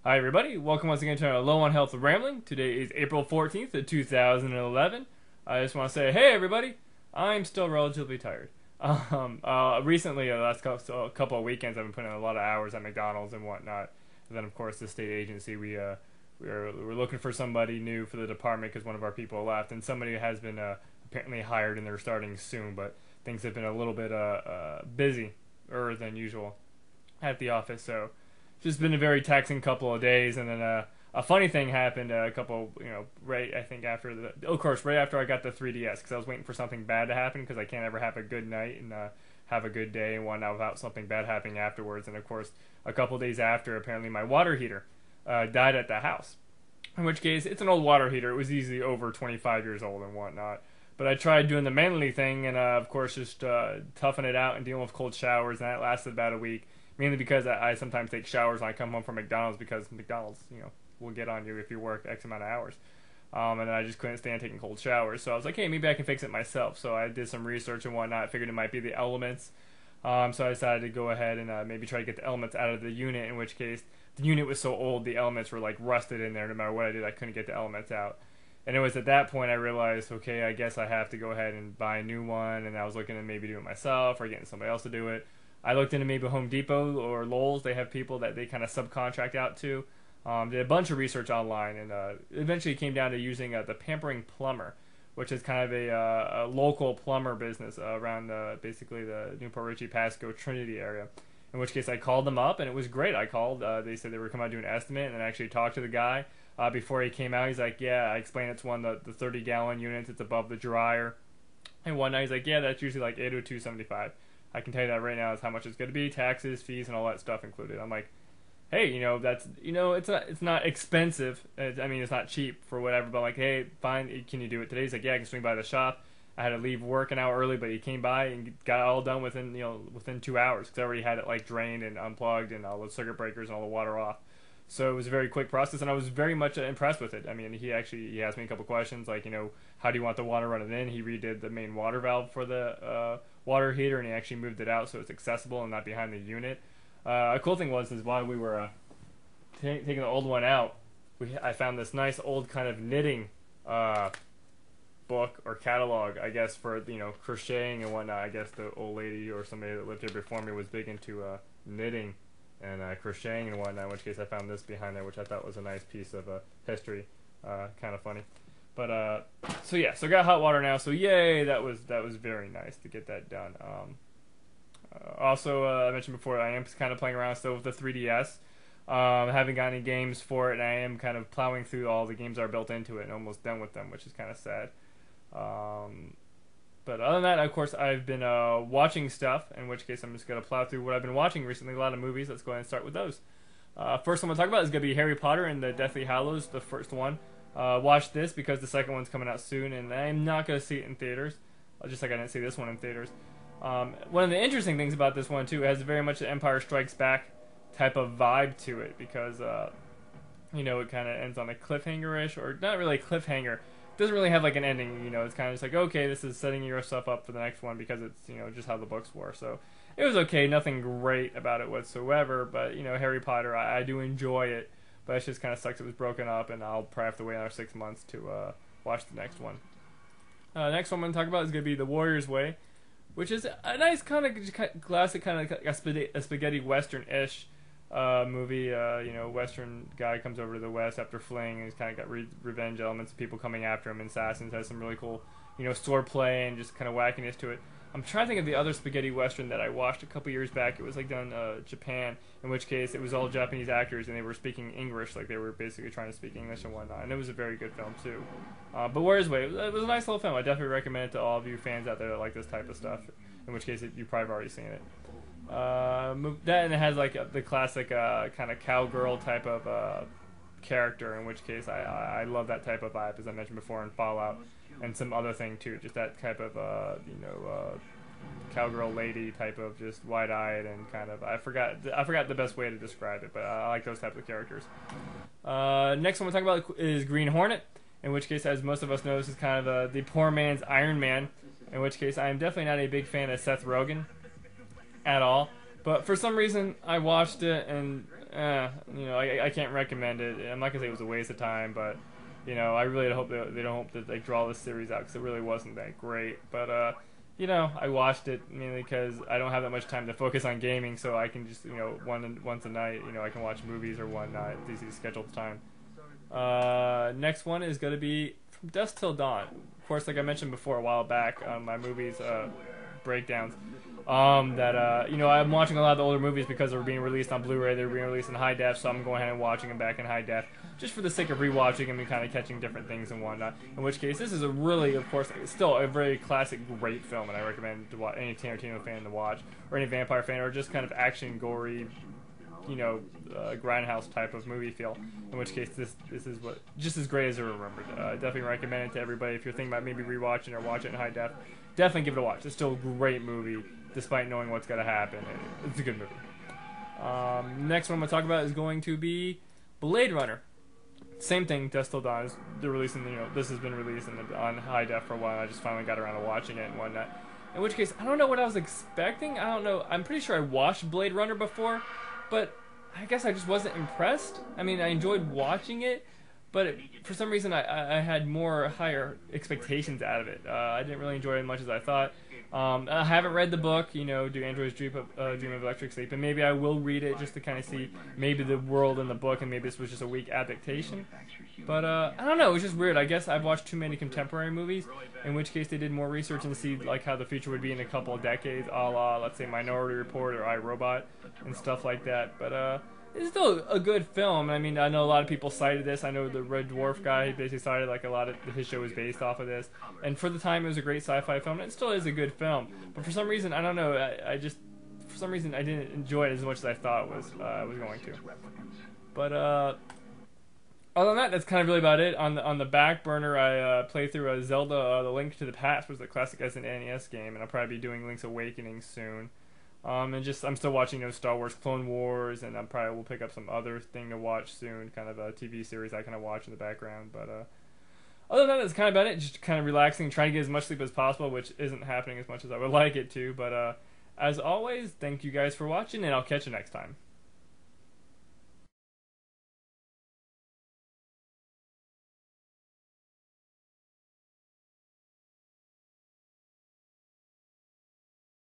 Hi everybody, welcome once again to our Low on Health Rambling. Today is April 14th of 2011. I just want to say, hey everybody, I'm still relatively tired. Recently, the last couple of weekends, I've been putting in a lot of hours at McDonald's and whatnot. And then, of course, the state agency, we're looking for somebody new for the department because one of our people left, and somebody has been apparently hired and they're starting soon. But things have been a little bit busier than usual at the office, so just been a very taxing couple of days. And then a funny thing happened a couple, right, I think after of course, right after I got the 3DS, because I was waiting for something bad to happen, because I can't ever have a good night and have a good day and whatnot without something bad happening afterwards. And of course, a couple days after, apparently my water heater died at the house. In which case, it's an old water heater. It was easily over 25 years old and whatnot. But I tried doing the manly thing and, of course, just toughing it out and dealing with cold showers, and that lasted about a week. Mainly because I sometimes take showers when I come home from McDonald's, because McDonald's, will get on you if you work X amount of hours. And then I just couldn't stand taking cold showers. So I was like, hey, maybe I can fix it myself. So I did some research and whatnot. I figured it might be the elements. So I decided to go ahead and maybe try to get the elements out of the unit, in which case the unit was so old, the elements were like rusted in there. No matter what I did, I couldn't get the elements out. And it was at that point I realized, okay, I guess I have to go ahead and buy a new one. And I was looking at maybe doing it myself or getting somebody else to do it. I looked into maybe Home Depot or Lowe's. They have people that they kind of subcontract out to. Did a bunch of research online, and eventually came down to using the Pampering Plumber, which is kind of a local plumber business around basically the Newport Richey, Pasco, Trinity area. In which case I called them up, and it was great. I called. They said they were coming out to do an estimate, and I actually talked to the guy before he came out. He's like, yeah, I explained it's one of the 30-gallon units. It's above the dryer. And one night he's like, yeah, that's usually like $802.75. I can tell you that right now is how much it's going to be, taxes, fees, and all that stuff included. I'm like, hey, that's it's not expensive. It's not cheap for whatever, but I'm like, hey, fine, can you do it today? He's like, yeah, I can swing by the shop. I had to leave work an hour early, but he came by and got it all done within 2 hours, because I already had it like drained and unplugged and all the circuit breakers and all the water off. So it was a very quick process, and I was very much impressed with it. I mean, he asked me a couple questions, like, how do you want the water running in? He redid the main water valve for the water heater, and he actually moved it out so it's accessible and not behind the unit. A cool thing is while we were taking the old one out, I found this nice old kind of knitting book or catalog, I guess, for crocheting and whatnot. I guess the old lady or somebody that lived here before me was big into knitting and crocheting and whatnot, in which case I found this behind there, which I thought was a nice piece of history. Kind of funny. But so I got hot water now, so yay, that was very nice to get that done. Also, I mentioned before, I am kind of playing around still with the 3DS. I haven't got any games for it, and I am kind of plowing through all the games that are built into it and almost done with them, which is kind of sad. But other than that, of course, I've been watching stuff, in which case I'm just going to plow through what I've been watching recently, a lot of movies. Let's go ahead and start with those. First one I'm going to talk about is going to be Harry Potter and the Deathly Hallows, the first one. Watch this because the second one's coming out soon, and I'm not going to see it in theaters, just like I didn't see this one in theaters. One of the interesting things about this one, too, it has very much an Empire Strikes Back type of vibe to it, because, it kind of ends on a cliffhanger-ish, or not really a cliffhanger. It doesn't really have like an ending, it's kind of just like, okay, this is setting yourself up for the next one, because it's, just how the books were. So it was okay, nothing great about it whatsoever, but, Harry Potter, I do enjoy it, but it just kind of sucks it was broken up, and I'll probably have to wait another 6 months to watch the next one. Next one I'm going to talk about is going to be The Warrior's Way, which is a nice kind of classic kind of a spaghetti western-ish movie. Western guy comes over to the West after fleeing, and he's kind of got revenge elements of people coming after him, and assassins. Has some really cool, sword play and just kind of wackiness to it. I'm trying to think of the other spaghetti western that I watched a couple years back. It was like done in Japan, in which case it was all Japanese actors, and they were speaking English, like they were basically trying to speak English and whatnot. And it was a very good film too. But Warrior's Way, it was a nice little film. I definitely recommend it to all of you fans out there that like this type of stuff. In which case you probably have already seen it. That, and it has like the classic kind of cowgirl type of character, in which case I love that type of vibe, as I mentioned before in Fallout, and some other thing too, just that type of cowgirl lady type of just wide-eyed and kind of, I forgot the best way to describe it, but I like those types of characters. Next one we'll talk about is Green Hornet, in which case, as most of us know, this is kind of the poor man's Iron Man, in which case I am definitely not a big fan of Seth Rogen at all. But for some reason, I watched it, and I can't recommend it. I'm not gonna say it was a waste of time, but I really hope they don't hope that they draw this series out because it really wasn't that great. But I watched it mainly because I don't have that much time to focus on gaming, so I can just once a night, I can watch movies or whatnot. It's easy to schedule the time. Next one is gonna be From Dusk Till Dawn. Of course, like I mentioned before a while back on my movies breakdowns. I'm watching a lot of the older movies because they were being released on Blu-ray, they were being released in high def, so I'm going ahead and watching them back in high def, just for the sake of rewatching them and kind of catching different things and whatnot. In which case, this is a really, of course, still a very classic, great film, and I recommend to watch any Tarantino fan to watch, or any vampire fan, or just kind of action, gory, grindhouse type of movie feel. In which case, this is what just as great as I remembered. Definitely recommend it to everybody if you're thinking about maybe rewatching or watch it in high def. Definitely give it a watch. It's still a great movie, despite knowing what's going to happen. It's a good movie. Next one I'm going to talk about is going to be Blade Runner. Same thing, Dusk Till Dawn. They're releasing, this has been released on high def for a while. I just finally got around to watching it and whatnot. In which case, I don't know what I was expecting. I don't know. I'm pretty sure I watched Blade Runner before, but I guess I just wasn't impressed. I mean, I enjoyed watching it, but for some reason I had higher expectations out of it. I didn't really enjoy it as much as I thought. I haven't read the book, Do Androids Dream of Electric Sleep, and maybe I will read it just to kind of see maybe the world in the book, and maybe this was just a weak adaptation. But I don't know, it was just weird. I guess I've watched too many contemporary movies, in which case they did more research and see like how the future would be in a couple of decades, a la, let's say, Minority Report or I, Robot and stuff like that. But it's still a good film. I mean, I know a lot of people cited this. I know the Red Dwarf guy, he basically cited like a lot of his show was based off of this. And for the time, it was a great sci-fi film. And it still is a good film. But for some reason, I don't know. For some reason, I didn't enjoy it as much as I thought was going to. But other than that, that's kind of really about it. On the back burner, I played through a Zelda: The Link to the Past, which was a classic SNES game, and I'll probably be doing Link's Awakening soon. And just I'm still watching Star Wars Clone Wars, and I probably will pick up some other thing to watch soon, kind of a TV series I kind of watch in the background. But other than that, that's kind of about it. Just kind of relaxing, trying to get as much sleep as possible, which isn't happening as much as I would like it to. But as always, thank you guys for watching, and I'll catch you next time.